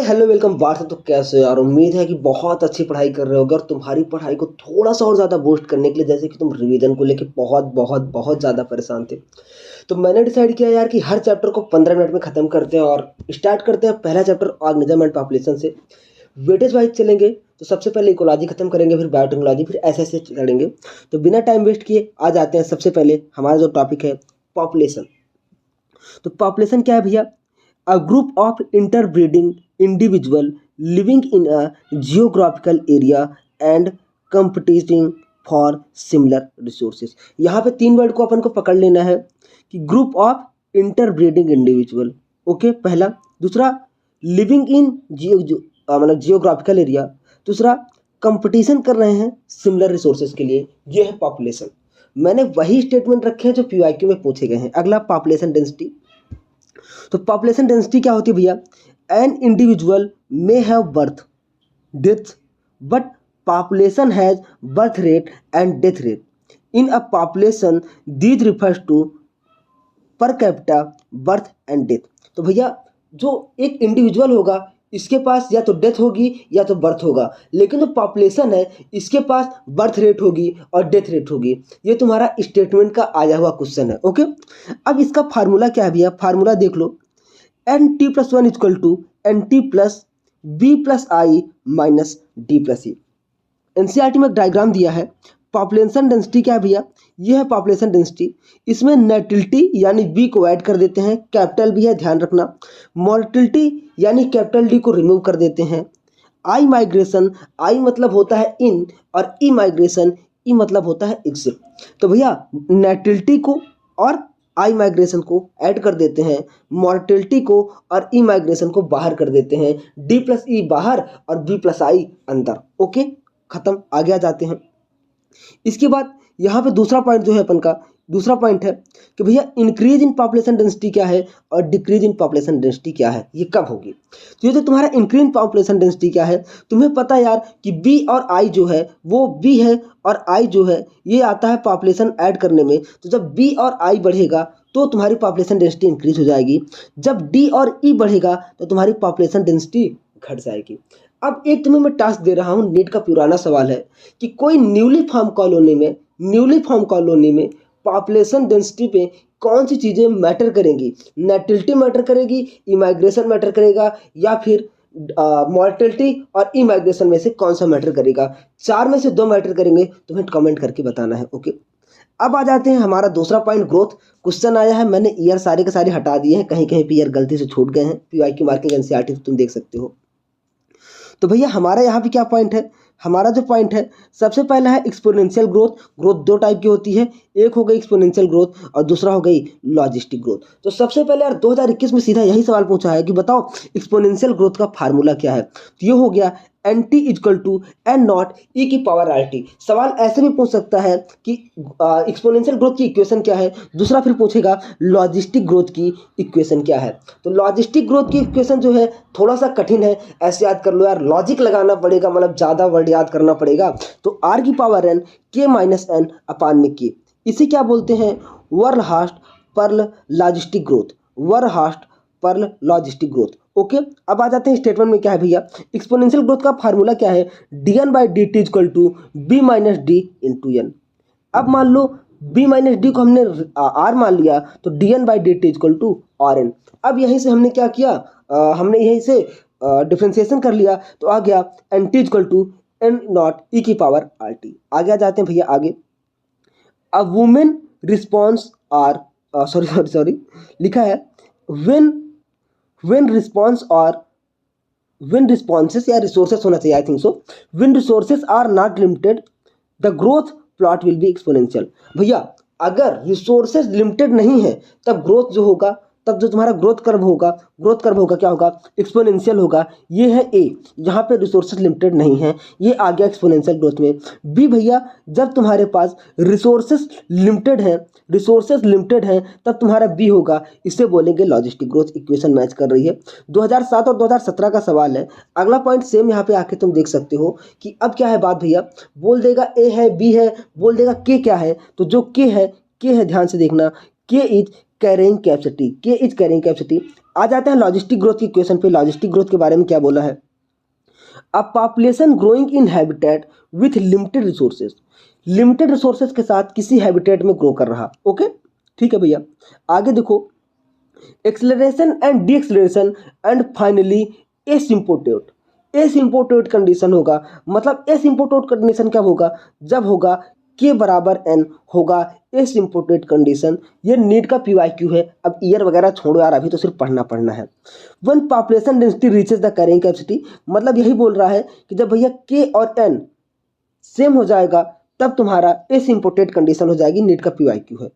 Hello welcome बात है। तो कैसे हो यार? उम्मीद है कि बहुत अच्छी पढ़ाई कर रहे होगे और तुम्हारी पढ़ाई को थोड़ा सा और ज़्यादा बूस्ट करने के लिए, जैसे कि तुम रिवीजन को लेके बहुत बहुत बहुत ज़्यादा परेशान थे, तो मैंने डिसाइड किया यार कि हर चैप्टर को 15 मिनट में ख़त्म करते हैं और स्टार्ट करते हैं पहला चैप्टर ऑर्गेनिज्म एंड पॉपुलेशन से। वेटेज वाइज चलेंगे तो सबसे पहले इकोलॉजी खत्म करेंगे, फिर बायोटेक्नोलॉजी, फिर ऐसे चलेंगे। तो बिना टाइम वेस्ट किए आ जाते हैं सबसे पहले हमारा जो टॉपिक है पॉपुलेशन। तो पॉपुलेशन क्या है भैया? A group of interbreeding individual living in a geographical area and competing for similar resources। यहाँ पे 3 वर्ड को अपन को पकड़ लेना है कि group of interbreeding individual, okay पहला। दूसरा लिविंग इन मतलब जियोग्राफिकल एरिया। दूसरा कंपटीशन कर रहे हैं सिमिलर रिसोर्सेज के लिए, ये है पॉपुलेशन। मैंने वही स्टेटमेंट रखे हैं जो पीवाईक्यू में पूछे गए हैं। अगला पॉपुलेशन डेंसिटी। तो पॉपुलेशन डेंसिटी क्या होती है भैया? An individual may have birth death but population has birth rate and death rate in a population. These refers to per capita birth and death. तो भैया जो एक इंडिविजुअल होगा इसके पास या तो डेथ होगी या तो बर्थ होगा, लेकिन जो पॉपुलेशन है इसके पास बर्थ रेट होगी और डेथ रेट होगी। ये तुम्हारा स्टेटमेंट का आया हुआ क्वेश्चन है, ओके। अब इसका फार्मूला क्या है भैया? फार्मूला देख लो। N T plus one equal to N T plus B plus I minus D plus E. NCERT में एक डायग्राम दिया है। पॉपुलेशन डेंसिटी क्या है भैया? ये है पॉपुलेशन डेंसिटी। इसमें नेटिलिटी यानी बी को ऐड कर देते हैं, कैपिटल बी है ध्यान रखना। मोर्टिलिटी यानी कैपिटल डी को रिमूव कर देते हैं। आई माइग्रेशन, आई मतलब होता है इन, और ई माइग्रेशन, ई मतलब होता है एग्जिट। तो भैया नेटिलिटी को और आई माइग्रेशन को ऐड कर देते हैं, मोर्टिलिटी को और ई माइग्रेशन को बाहर कर देते हैं। डी प्लस ई बाहर और बी प्लस आई अंदर, ओके खत्म। आगे आ जाते हैं। इसके बाद यहाँ पे दूसरा पॉइंट जो है अपन का, दूसरा पॉइंट है कि भैया इंक्रीज इन पॉपुलेशन डेंसिटी क्या है और डिक्रीज इन पॉपुलेशन डेंसिटी क्या है, ये कब होगी? तो ये जो तुम्हारा इंक्रीज इन पॉपुलेशन डेंसिटी क्या है, तुम्हें पता है यार कि बी और आई जो है वो बी है और आई जो है ये आता है पॉपुलेशन ऐड करने में। तो जब बी और आई बढ़ेगा तो तुम्हारी पॉपुलेशन डेंसिटी इंक्रीज हो जाएगी, जब डी और ई बढ़ेगा तो तुम्हारी पॉपुलेशन डेंसिटी घट जाएगी। अब एक तुम्हें मैं टास्क दे रहा हूँ, नीट का पुराना सवाल है कि कोई न्यूली फॉर्म कॉलोनी में पॉपुलेशन डेंसिटी पे कौन सी चीज़ें मैटर करेंगी? नेटिलिटी मैटर करेगी, इमाइग्रेशन मैटर करेगा, या फिर मॉर्टिलिटी और इमाइग्रेशन में से कौन सा मैटर करेगा? 4 में से 2 मैटर करेंगे, तुम्हें कमेंट करके बताना है, ओके। अब आ जाते हैं हमारा दूसरा पॉइंट, ग्रोथ। क्वेश्चन आया है, मैंने ईयर सारे के सारे हटा दिए हैं, कहीं कहीं पे ईयर गलती से छूट गए हैं। पीवाईक्यू मार्किंग एनसीईआरटी तुम देख सकते हो। तो भैया हमारा यहाँ पे क्या पॉइंट है? हमारा जो पॉइंट है सबसे पहला है एक्सपोनेंशियल ग्रोथ। ग्रोथ 2 टाइप की होती है, एक हो गई एक्सपोनेंशियल ग्रोथ और दूसरा हो गई लॉजिस्टिक ग्रोथ। तो सबसे पहले यार 2021 में सीधा यही सवाल पूछा है कि बताओ एक्सपोनेंशियल ग्रोथ का फार्मूला क्या है। तो ये हो गया N T equal to N naught E की पावर आर टी। सवाल ऐसे भी पूछ सकता है कि एक्सपोनेंशियल ग्रोथ की इक्वेशन क्या है। दूसरा फिर पूछेगा लॉजिस्टिक ग्रोथ की इक्वेशन क्या है। तो लॉजिस्टिक ग्रोथ की इक्वेशन जो है थोड़ा सा कठिन है, ऐसे याद कर लो यार, लॉजिक लगाना पड़ेगा, मतलब ज़्यादा वर्ड याद करना पड़ेगा। तो आर की पावर एन के माइनस एन अपान में के, इसे क्या बोलते हैं? Verhulst Pearl logistic growth, Verhulst Pearl logistic growth, okay. अब आ जाते हैं स्टेटमेंट में क्या है भैया? एक्सपोनेंशियल ग्रोथ का फार्मूला क्या है? D N by D T equal to B minus D into N. अब मान लो बी माइनस डी को हमने आर मान लिया, तो D N by D T equal to R N. अब यहीं से हमने क्या किया, हमने यहीं से डिफ्रेंसिएशन कर लिया, तो आ गया N T equal to N naught E की पावर आर टी। आगे आ जाते हैं भैया आगे। A women response are sorry लिखा है when response or when responses या resources होना चाहिए, I think so. when resources are not limited the growth plot will be exponential। भैया अगर रिसोर्सेज लिमिटेड नहीं है तब ग्रोथ जो होगा, तब जो तुम्हारा ग्रोथ कर्व होगा क्या होगा? एक्सपोनेंशियल होगा। ये है ए, यहाँ पे रिसोर्सेज लिमिटेड नहीं है, ये आ गया एक्सपोनेंशियल ग्रोथ में। बी भैया जब तुम्हारे पास रिसोर्सेज लिमिटेड है तब तुम्हारा बी होगा, इसे बोलेंगे लॉजिस्टिक ग्रोथ। इक्वेशन मैच कर रही है। 2007 और 2017 का सवाल है। अगला पॉइंट सेम यहाँ पे आके तुम देख सकते हो कि अब क्या है बात भैया, बोल देगा ए है बी है, बोल देगा के क्या है। तो जो के है ध्यान से देखना, के इज कैरिंग कैपेसिटी, के इज कैरिंग कैपेसिटी। आ जाते हैं लॉजिस्टिक ग्रोथ की क्वेश्चन पे। लॉजिस्टिक ग्रोथ के बारे में क्या बोला है, a population growing in habitat with limited resources, limited resources के साथ किसी हैबिटेट में ग्रो कर रहा। ओके, ठीक है भैया। आगे देखो, acceleration and deceleration and finally asymptote condition होगा। मतलब एसिम्पोटेट कंडीशन कब होगा, जब होगा के बराबर एन होगा एसिम्पोटेट कंडीशन। ये नीट का पीवाईक्यू है। अब ईयर वगैरह छोड़ो यार, अभी तो सिर्फ पढ़ना है। One population density reaches the carrying capacity, मतलब यही बोल रहा है कि जब भैया के और एन सेम हो जाएगा तब तुम्हारा एसिम्पोटेट कंडीशन हो जाएगी। नीट का पीवाईक्यू है।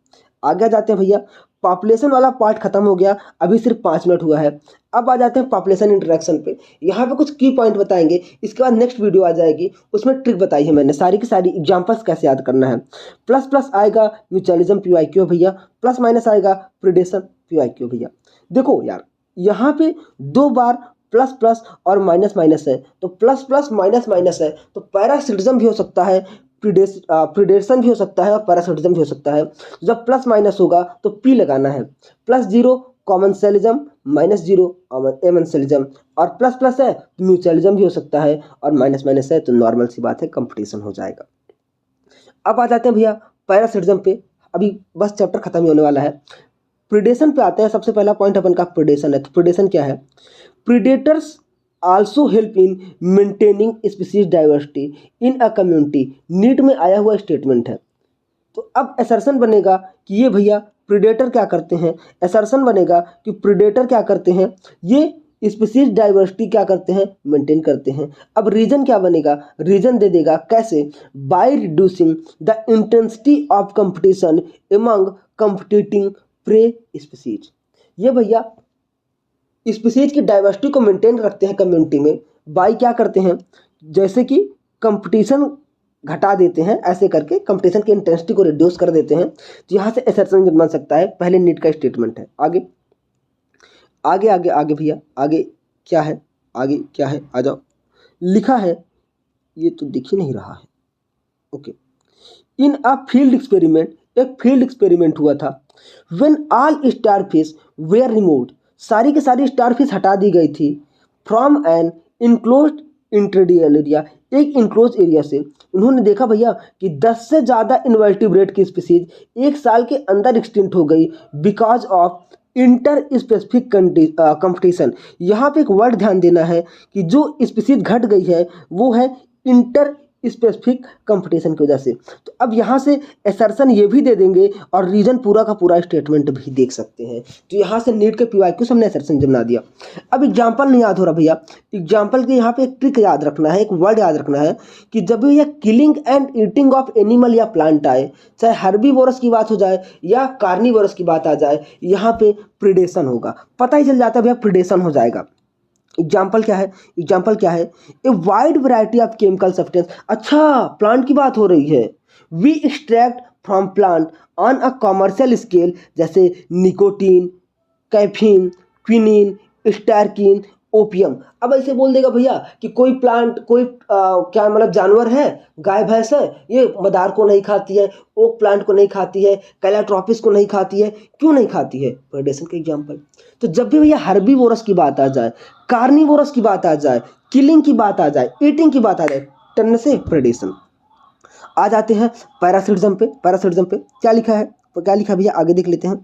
आगे जाते हैं भैया, पॉपुलेशन वाला पार्ट खत्म हो गया, अभी सिर्फ 5 मिनट हुआ है। अब आ जाते हैं पॉपुलेशन इंटरेक्शन पे। यहाँ पे कुछ की पॉइंट बताएंगे, इसके बाद नेक्स्ट वीडियो आ जाएगी, उसमें ट्रिक बताई है मैंने सारी की सारी, एग्जांपल्स कैसे याद करना है। प्लस प्लस आएगा म्यूचुअलिज्म पीवाईक्यू भैया, प्लस माइनस आएगा प्रीडेशन पीवाईक्यू भैया। देखो यार, यहाँ पे 2 बार प्लस प्लस और माइनस माइनस है, तो प्लस प्लस माइनस माइनस है, तो पैरासिटिज्म भी हो सकता है, प्रीडेशन भी हो सकता है और पैरासिटिज्म भी हो सकता है। जब प्लस माइनस होगा तो पी लगाना है। प्लस 0 कॉमनसेलिज्म, माइनस 0 एमेंसेलिज्म, और प्लस प्लस है तो म्यूचुअलिज्म भी हो सकता है, और माइनस माइनस है तो नॉर्मल सी बात है, कंपटीशन हो जाएगा। अब आ जाते हैं भैया पैरासिटिज्म पे। अभी बस चैप्टर खत्म ही होने वाला है। प्रीडेशन पे आते हैं। सबसे पहला पॉइंट अपन का प्रीडेशन है। तो प्रीडेशन क्या है, predators also help in maintaining species diversity in a community. NEET में आया हुआ स्टेटमेंट है। तो अब असर्शन बनेगा कि ये भैया प्रीडेटर क्या करते हैं, असर्शन बनेगा कि प्रीडेटर क्या करते हैं, ये स्पीसीज डाइवर्सिटी क्या करते हैं, मेंटेन करते हैं। अब रीजन क्या बनेगा, रीजन दे देगा कैसे, by reducing the intensity of competition among competing prey species. ये भैया स्पीसीज की डाइवर्सिटी को मेंटेन रखते हैं कम्युनिटी में, बाई क्या करते हैं, जैसे कि कंपटीशन घटा देते हैं, ऐसे करके कंपटीशन की इंटेंसिटी को रिड्यूस कर देते हैं। तो यहाँ से असर्शन बन सकता है। पहले नीट का स्टेटमेंट है। आगे आगे आगे आगे भैया, आगे क्या है, आगे क्या है, आ जाओ। लिखा है, ये तो दिख ही नहीं रहा है। Okay, in a field experiment, एक फील्ड एक्सपेरिमेंट हुआ था। When all star fish were removed, सारी की सारी स्टार फिश हटा दी गई थी, from an enclosed intertidal area, एक इनक्लोज एरिया से। उन्होंने देखा भैया कि 10 से ज़्यादा इनवर्टिब्रेट की स्पीसीज 1 साल के अंदर एक्सटिंक्ट हो गई because of inter specific competition. यहाँ पे एक वर्ड ध्यान देना है कि जो स्पीसीज घट गई है वो है इंटर स्पेसिफिक कंपटीशन की वजह से। तो अब यहाँ से असर्शन ये भी दे देंगे और रीजन पूरा का पूरा स्टेटमेंट भी देख सकते हैं। तो यहाँ से नीट के पीवाईक्यू हमने असर्शन बना दिया। अब एग्जाम्पल नहीं याद हो रहा भैया, एग्जाम्पल के यहाँ पे एक ट्रिक याद रखना है, एक वर्ड याद रखना है कि जब भी यह killing and eating of animal या प्लांट आए, चाहे हर्बीवोरस की बात हो जाए या कार्निवोरस की बात आ जाए, यहाँ पे प्रीडेशन होगा। पता ही चल जाता है भैया प्रीडेशन हो जाएगा। एग्जाम्पल क्या है, एग्जाम्पल क्या है, a wide variety of chemical substance. अच्छा, प्लांट की बात हो रही है। We extract from plant on a commercial scale, जैसे nicotine, caffeine, quinine, strychnine, opium. अब ऐसे बोल देगा भैया कि कोई प्लांट, कोई क्या मतलब जानवर है, गाय भैंस है, ये मदार को नहीं खाती है, ओक प्लांट को नहीं खाती है, कैलाट्रोपिस को नहीं खाती है। क्यों नहीं खाती है, प्रेडेशन का एग्जाम्पल। तो जब भी भैया हर्बीवोरस की बात आ जाए, कार्निवोरस की बात आ जाए, किलिंग की बात आ जाए, ईटिंग की बात आ जाए, टन से प्रेडेशन। आ जाते हैं पैरासिटिज्म पे। पैरासिटिज्म पे क्या लिखा है, क्या लिखा भैया, आगे देख लेते हैं।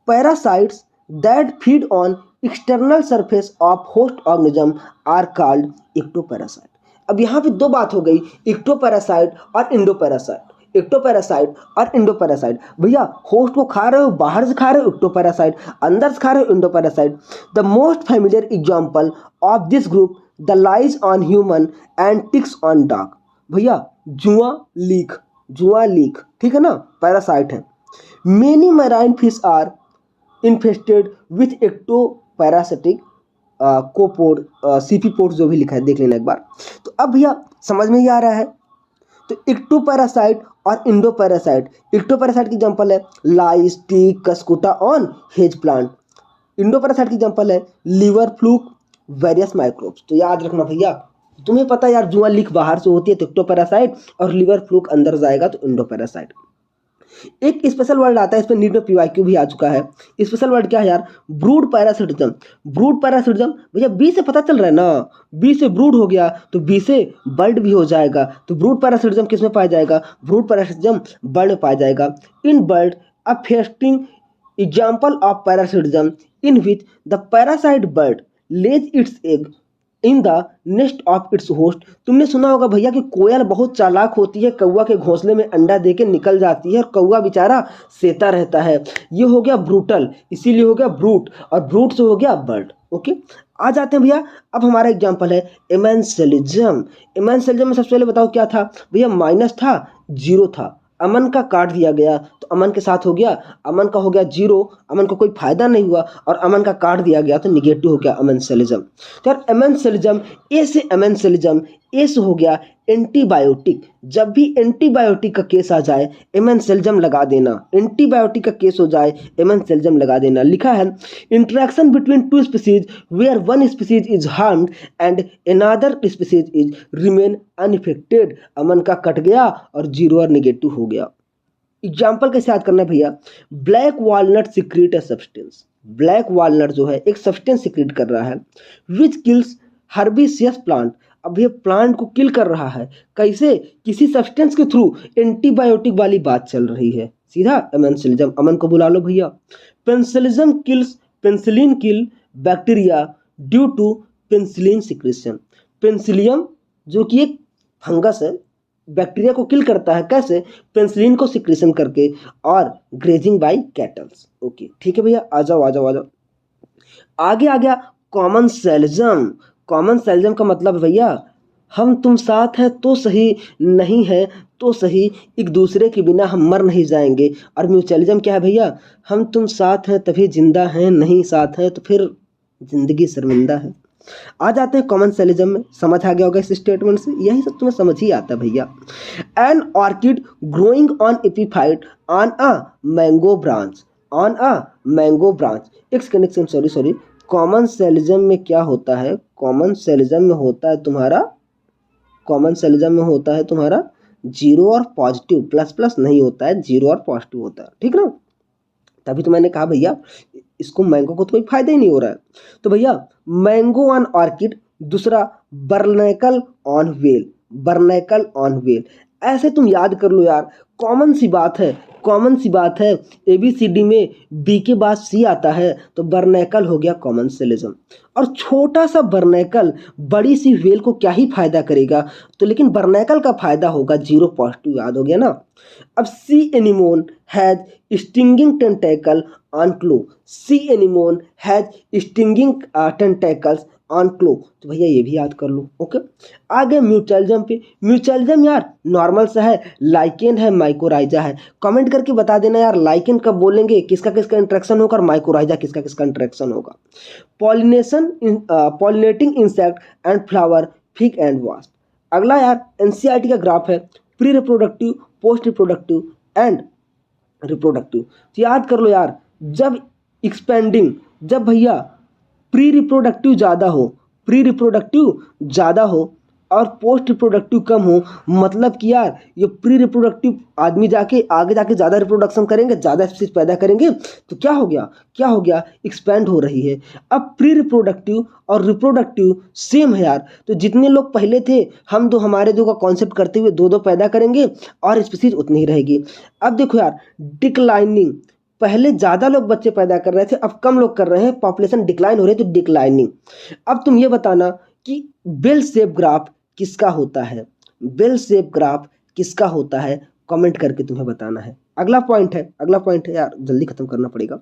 Parasites that feed on external surface of host organism are called ectoparasite। अब यहाँ पे 2 बात हो गई, इक्टोपैरासाइट और इंडोपैरासाइट। इक्टोपैरासाइट और इंडोपैरासाइट, भैया होस्ट को खा रहे हो, बाहर से खा रहे हो इक्टोपैरासाइट, अंदर से खा रहे हो endoparasite. The most familiar example of this group the lice on human and ticks on dog. भैया जुआ लीक, ठीक है ना, पैरासाइट है। Many marine fish are infested with ectoparasitic copepod, copepod जो भी लिखा है देख लेना एक बार। तो अब भैया समझ में ही आ रहा है। तो एक्टोपैरासाइट और इंडोपैरासाइट, एक्टोपैरासाइट की एग्जांपल है लाइस, टिक, कस्कुटा ऑन हेज प्लांट। इंडोपैरासाइट की एग्जांपल है लीवर फ्लूक, वेरियस माइक्रोब्स। तो याद रखना भैया, तुम्हें पता है यार जुआ लीक बाहर से होती है तो एक्टोपैरासाइट, और लीवर फ्लूक अंदर जाएगा तो इंडोपैरासाइट। एक स्पेशल वर्ड आता है, इस पे नीट में पीवाईक्यू भी आ चुका है। स्पेशल वर्ड क्या है यार? Brood parasitism. ब्रूड पैरासिटिज्म भैया बी से पता चल रहा है ना, बी से ब्रूड हो गया तो बी से बर्ड भी हो जाएगा, तो ब्रूड पैरासिटिज्म किस में पाया जाएगा? ब्रूड पैरासिटिज्म बर्ड में पाया जाएगा। In bird a fascinating example of parasitism in which the parasite bird lays its egg in the nest of its host. तुमने सुना होगा भैया कि कोयल बहुत चालाक होती है, कौवा के घोंसले में अंडा दे के निकल जाती है और कौवा बेचारा सेता रहता है। ये हो गया ब्रूटल, इसीलिए हो गया ब्रूट, और ब्रूट से हो गया बर्ड। ओके, आ जाते हैं भैया, अब हमारा एग्जाम्पल है एमेंसलिज्म। एमेंसलिज्म में सबसे पहले बताओ क्या था भैया? माइनस था, जीरो था, अमन का काट दिया गया तो अमन के साथ हो गया, अमन का हो गया जीरो, अमन को कोई फायदा नहीं हुआ, और अमन का काट दिया गया तो निगेटिव हो गया अमेंसलिज्म। तो यार एमेंसलिज्म, ए से एमेंसलिज्म, ए से हो गया एंटीबायोटिक। जब भी एंटीबायोटिक का केस आ जाए एमेंसलिज्म लगा देना, एंटीबायोटिक का केस हो जाए एमेंसलिज्म लगा देना। लिखा है interaction between two species where one species is harmed and another species is remain unaffected. Aman का कट गया और जीरो और निगेटिव हो गया। एग्जाम्पल कैसे याद करना है भैया? Black walnut secrete a substance. Black walnut जो है एक सब्सटेंस सिक्रीट कर रहा है विच किल्स हर्बिसियस प्लांट। अब ये प्लांट को किल कर रहा है, कैसे? किसी सब्सटेंस के थ्रू, एंटीबायोटिक वाली बात चल रही है। सीधा एमेंसलिज्म, अमन को बुला लो भैया। Penicillium kills, penicillin kill bacteria due to penicillin secretion. Penicillium जो कि एक फंगस है, बैक्टीरिया को किल करता है, कैसे? पेंसिलिन को सिक्रेशन करके और ग्रेजिंग बाय कैटल्स। ओके ठीक है भैया, आ जाओ आ जाओ आ जाओ। आगे आ गया कॉमन सेलिज्म। कॉमन सेलिज्म का मतलब भैया हम तुम साथ हैं तो सही, नहीं है तो सही, एक दूसरे के बिना हम मर नहीं जाएंगे। और म्यूचुअलिज्म क्या है भैया? हम तुम साथ हैं तभी जिंदा हैं, नहीं साथ हैं तो फिर जिंदगी शर्मिंदा है। आ जाते हैं कॉमन सेलिज्म में। समझ आ गया होगा इस स्टेटमेंट से, यही सब तुम्हें समझ ही आता भैया। An orchid growing on epiphyte on a mango branch, on a mango branch. एक सेकंड, सॉरी, कॉमन सेलिज्म में क्या होता है? कॉमन सेलिज्म में होता है तुम्हारा, कॉमन सेलिज्म में होता है तुम्हारा जीरो और पॉजिटिव, प्लस प्लस नहीं होता है, जीरो और पॉजिटिव होता है, ठीक ना? तभी तो मैंने कहा भैया इसको मैंगो को तो कोई फायदा ही नहीं हो रहा है। तो भैया मैंगो ऑन ऑर्किड, दूसरा बर्नैकल ऑन वेल, बर्नैकल ऑन वेल। ऐसे तुम याद कर लो यार, कॉमन सी बात है, कॉमन सी बात है। ABCD में बी के बाद सी आता है तो बर्नैकल हो गया कॉमन सेलिज्म। और छोटा सा बर्नैकल बड़ी सी वेल को क्या ही फायदा करेगा? तो लेकिन बर्नैकल का फायदा होगा जीरो पॉजिटिव, याद हो गया ना? अब sea anemone has stinging tentacle on clown, sea anemone has stinging tentacles on clown. तो भैया ये भी याद कर लो। ओके, आगे म्यूचुअलिज्म पे। म्यूचुअलिज्म यार नॉर्मल सा है, लाइकेन है, माइकोराइजा है। कमेंट करके बता देना यार लाइकेन कब बोलेंगे, किसका किसका इंटरेक्शन होगा, और माइकोराइजा किसका किसका इंटरेक्शन होगा। Pollination, pollinating insect and flower, fig and wasp. अगला यार NCERT का ग्राफ है, pre reproductive, post reproductive and reproductive. तो याद कर लो यार, जब एक्सपेंडिंग, जब भैया प्री रिप्रोडक्टिव ज़्यादा हो, प्री रिप्रोडक्टिव ज़्यादा हो और पोस्ट रिप्रोडक्टिव कम हो, मतलब कि यार ये प्री रिप्रोडक्टिव आदमी जाके आगे जाके ज़्यादा रिप्रोडक्शन करेंगे, ज़्यादा स्पीशीज पैदा करेंगे, तो क्या हो गया, क्या हो गया? एक्सपेंड हो रही है। अब प्री रिप्रोडक्टिव और रिप्रोडक्टिव सेम है यार, तो जितने लोग पहले थे हम दो हमारे दो का कॉन्सेप्ट करते हुए दो दो पैदा करेंगे और स्पीशीज उतनी ही रहेगी। अब देखो यार डिक्लाइनिंग, पहले ज़्यादा लोग बच्चे पैदा कर रहे थे, अब कम लोग कर रहे हैं, पॉपुलेशन डिक्लाइन हो रही है, तो डिक्लाइनिंग। अब तुम ये बताना कि बेल शेप ग्राफ किसका होता है, बेल शेप ग्राफ किसका होता है, कमेंट करके तुम्हें बताना है। अगला पॉइंट है, अगला पॉइंट है यार, जल्दी खत्म करना पड़ेगा।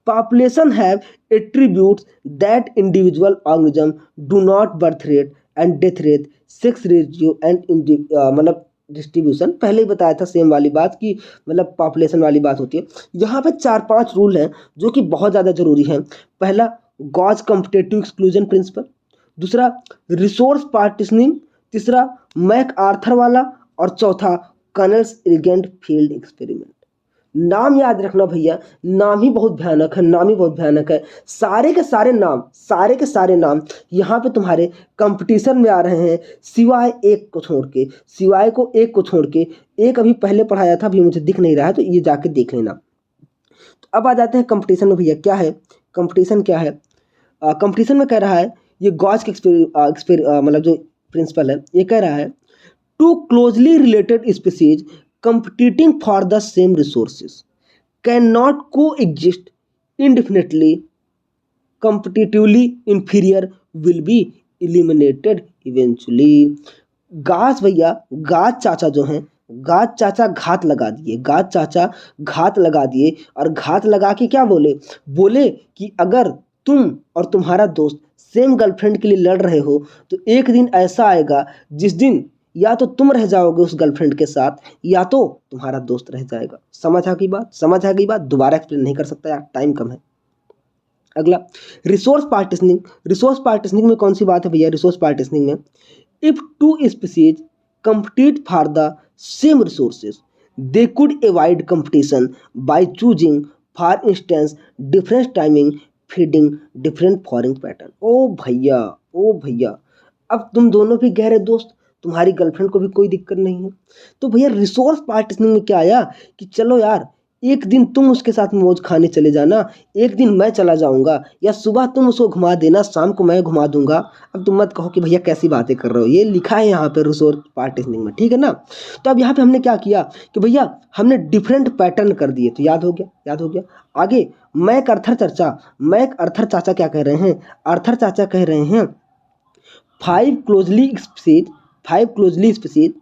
Population have attributes that individual organism do not, birth rate and death rate, sex ratio and मतलब डिस्ट्रीब्यूशन। पहले ही बताया था सेम वाली बात की, मतलब पॉपुलेशन वाली बात होती है। यहाँ पे 4-5 रूल हैं जो कि बहुत ज़्यादा जरूरी हैं। पहला गॉज कॉम्पिटेटिव एक्सक्लूजन प्रिंसिपल, दूसरा रिसोर्स पार्टीशनिंग, तीसरा मैक आर्थर वाला, और चौथा कर्नल्स इलिगेंट फील्ड एक्सपेरिमेंट। नाम याद रखना भैया, नाम ही बहुत भयानक है, नाम ही बहुत भयानक है। सारे के सारे नाम, सारे के सारे नाम यहाँ पे तुम्हारे कंपटीशन में आ रहे हैं, सिवाय एक को छोड़ के, सिवाय को एक को छोड़ के। एक अभी पहले पढ़ाया था, अभी मुझे दिख नहीं रहा है, तो ये जाके देख लेना। तो अब आ जाते हैं कंपटीशन में भैया। क्या है कंपटीशन, क्या है कंपटीशन में? कह रहा है ये गॉस के मतलब जो प्रिंसिपल है, ये कह रहा है two closely related species competing for the same resources cannot coexist indefinitely. Competitively inferior will be eliminated eventually. गाछ भैया, गाछ चाचा जो हैं, गाछ चाचा घात लगा दिए, गाछ चाचा घात लगा दिए। और घात लगा के क्या बोले? बोले कि अगर तुम और तुम्हारा दोस्त सेम गर्लफ्रेंड के लिए लड़ रहे हो तो एक दिन ऐसा आएगा जिस दिन या तो तुम रह जाओगे उस गर्लफ्रेंड के साथ, या तो तुम्हारा दोस्त रह जाएगा। समझ आ गई बात? समझ आ गई बात? दोबारा एक्सप्लेन नहीं कर सकता यार, टाइम कम है। अगला रिसोर्स पार्टीशनिंग। रिसोर्स पार्टीशनिंग में कौन सी बात है भैया? रिसोर्स पार्टीशनिंग में if two species compete for the same resources they could avoid competition by choosing for instance different timing feeding different foraging pattern. ओ भैया, ओ भैया, अब तुम दोनों भी गहरे दोस्त, तुम्हारी गर्लफ्रेंड को भी कोई दिक्कत नहीं है, तो भैया रिसोर्स पार्टीशनिंग में क्या आया कि चलो यार एक दिन तुम उसके साथ मौज खाने चले जाना, एक दिन मैं चला जाऊंगा, या सुबह तुम उसको घुमा देना, शाम को मैं घुमा दूंगा। अब तुम मत कहो कि भैया कैसी बातें कर रहे हो, ये लिखा है यहाँ पे रिसोर्स पार्टीशनिंग में, ठीक है ना। तो अब यहाँ पे हमने क्या किया कि भैया हमने डिफरेंट पैटर्न कर दिए, तो याद हो गया, याद हो गया। आगे मैक अर्थर चर्चा, मैक अर्थर चाचा क्या कह रहे हैं? अर्थर चाचा कह रहे हैं फाइव क्लोजली स्पीसीज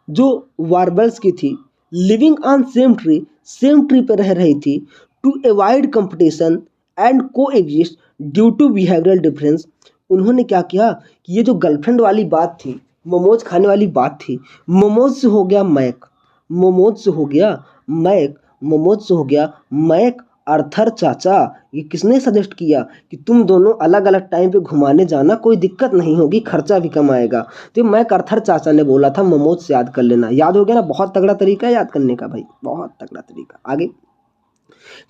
जो वार्बल्स की थी, लिविंग ऑन सेम ट्री पर रह रही थी, to avoid competition and coexist due to behavioural difference. उन्होंने क्या किया कि ये जो गर्लफ्रेंड वाली बात थी, मोमोज खाने वाली बात थी, मोमोज से हो गया मैक, मोमोज से हो गया मैक, मोमोज से हो गया मैक अर्थर चाचा। ये किसने सजेस्ट किया कि तुम दोनों अलग अलग टाइम पे घुमाने जाना, कोई दिक्कत नहीं होगी, खर्चा भी कम आएगा। तो मैक अर्थर चाचा ने बोला था, मोमोज से याद कर लेना। याद हो गया ना? बहुत तगड़ा तरीका है याद करने का भाई, बहुत तगड़ा तरीका। आगे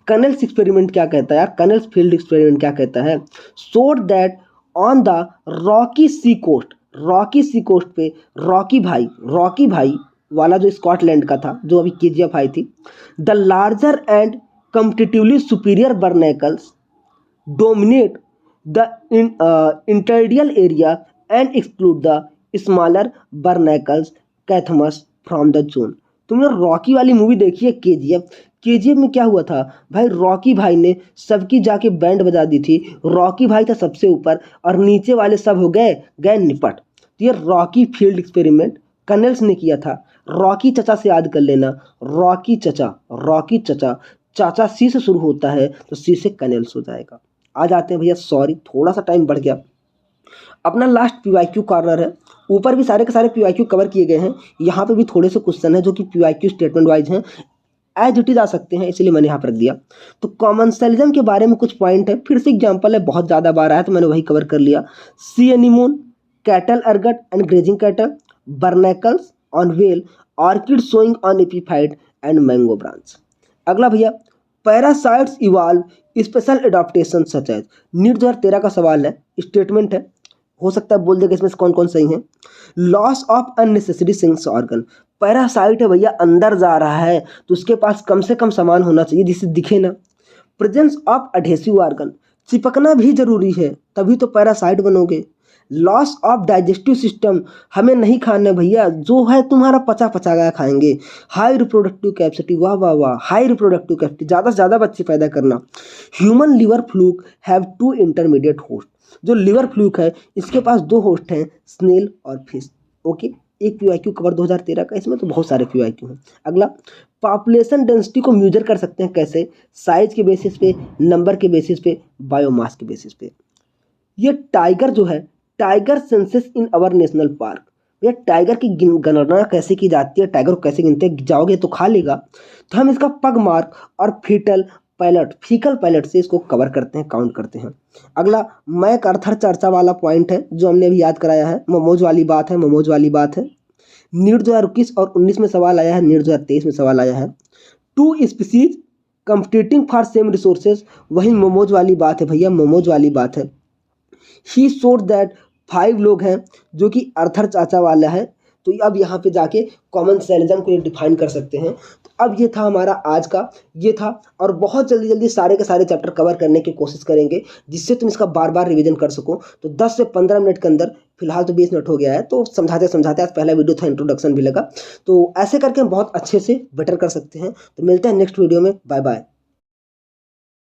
कनेल्स एक्सपेरिमेंट क्या कहता है यार? कनेल्स फील्ड एक्सपेरिमेंट क्या कहता है? Showed that on the rocky sea coast, rocky sea coast पे रॉकी भाई वाला जो स्कॉटलैंड का था, जो अभी केजीएफ आई थी, the larger and competitively superior barnacles dominate the interdial area and exclude the smaller barnacles cathmus from the zone। तुमने रॉकी वाली मूवी देखी है केजीएफ? केजीएफ में क्या हुआ था भाई? रॉकी भाई ने सबकी जाके बैंड बजा दी थी, रॉकी भाई था सबसे ऊपर और नीचे वाले सब हो गए निपट। तो ये रॉकी फील्ड एक्सपेरिमेंट कनेल्स ने किया था। रॉकी चचा से याद कर लेना, रॉकी चचा, रॉकी चचा, चाचा सी से शुरू होता है तो सी से कनेल्स हो जाएगा। आ जाते हैं भैया, सॉरी थोड़ा सा टाइम बढ़ गया। अपना लास्ट पीवाईक्यू कॉर्नर है, ऊपर भी सारे के सारे पीवाईक्यू कवर किए गए हैं, यहाँ पे भी थोड़े से क्वेश्चन है जो कि पीवाईक्यू स्टेटमेंट वाइज हैं, एज इट इज आ सकते हैं, इसलिए मैंने यहाँ पर रख दिया। तो कॉमन्सलिज्म के बारे में कुछ पॉइंट है, फिर से एग्जाम्पल है, बहुत ज़्यादा बार आया तो मैंने वही कवर कर लिया। सी एनिमोन, कैटल अर्गट and grazing cattle, barnacles on whale, orchid growing on epiphyte and mango branch. अगला भैया parasites evolve special adaptation such as. NEET 2013 का सवाल है, स्टेटमेंट है, हो सकता है बोल देगा इसमें से कौन कौन सही है। Loss of unnecessary sense organ, parasite है भैया, अंदर जा रहा है तो उसके पास कम से कम सामान होना चाहिए जिससे दिखे ना। प्रेजेंस ऑफ अडहेसिव ऑर्गन, चिपकना भी जरूरी है तभी तो पैरासाइट बनोगे। लॉस ऑफ डाइजेस्टिव सिस्टम, हमें नहीं खाना भैया, जो है तुम्हारा पचा पचा गया खाएंगे। हाई रिप्रोडक्टिव कैपेसिटी, वाह वाह वाह, हाई रिप्रोडक्टिव कैपेसिटी, ज़्यादा से ज़्यादा बच्चे पैदा करना। Human liver fluke have two intermediate host, जो लिवर फ्लूक है इसके पास दो होस्ट हैं, स्नेल और फिश। ओके, एक पीवाईक्यू कवर 2013 का, इसमें तो बहुत सारे पीवाईक्यू हैं। अगला पॉपुलेशन डेंसिटी को मेजर कर सकते हैं कैसे? साइज के बेसिस पे, नंबर के बेसिस पे, बायोमास के बेसिस पे। ये टाइगर जो है, tiger census in our national park, ये टाइगर की गणना कैसे की जाती है, टाइगर को कैसे गिनते हैं? जाओगे तो खा लेगा। तो हम इसका पग मार्क और फीकल पैलेट से इसको कवर करते हैं, काउंट करते हैं। अगला मैक अर्थर चर्चा वाला पॉइंट है जो हमने अभी याद कराया है, मोमोज वाली बात है, मोमोज वाली बात है। नीट 2021 और 19 में सवाल आया है, नीट 2023 में सवाल आया है। Two species competing for same resources, वही मोमोज वाली बात है भैया, मोमोज वाली बात है। ही शोड दैट 5 लोग हैं जो कि अर्थर चाचा वाला है। तो अब यहाँ पे जाके कॉमन सेलिज्म को डिफाइन कर सकते हैं। तो अब ये था हमारा आज का, ये था, और बहुत जल्दी जल्दी सारे के सारे चैप्टर कवर करने की कोशिश करेंगे जिससे तुम इसका बार बार रिवीजन कर सको। तो 10 से 15 मिनट के अंदर, फिलहाल तो 20 मिनट हो गया है, तो समझाते समझाते आज पहला वीडियो था, इंट्रोडक्शन भी लगा। तो ऐसे करके हम बहुत अच्छे से बेटर कर सकते हैं। तो मिलते हैं नेक्स्ट वीडियो में, बाय बाय।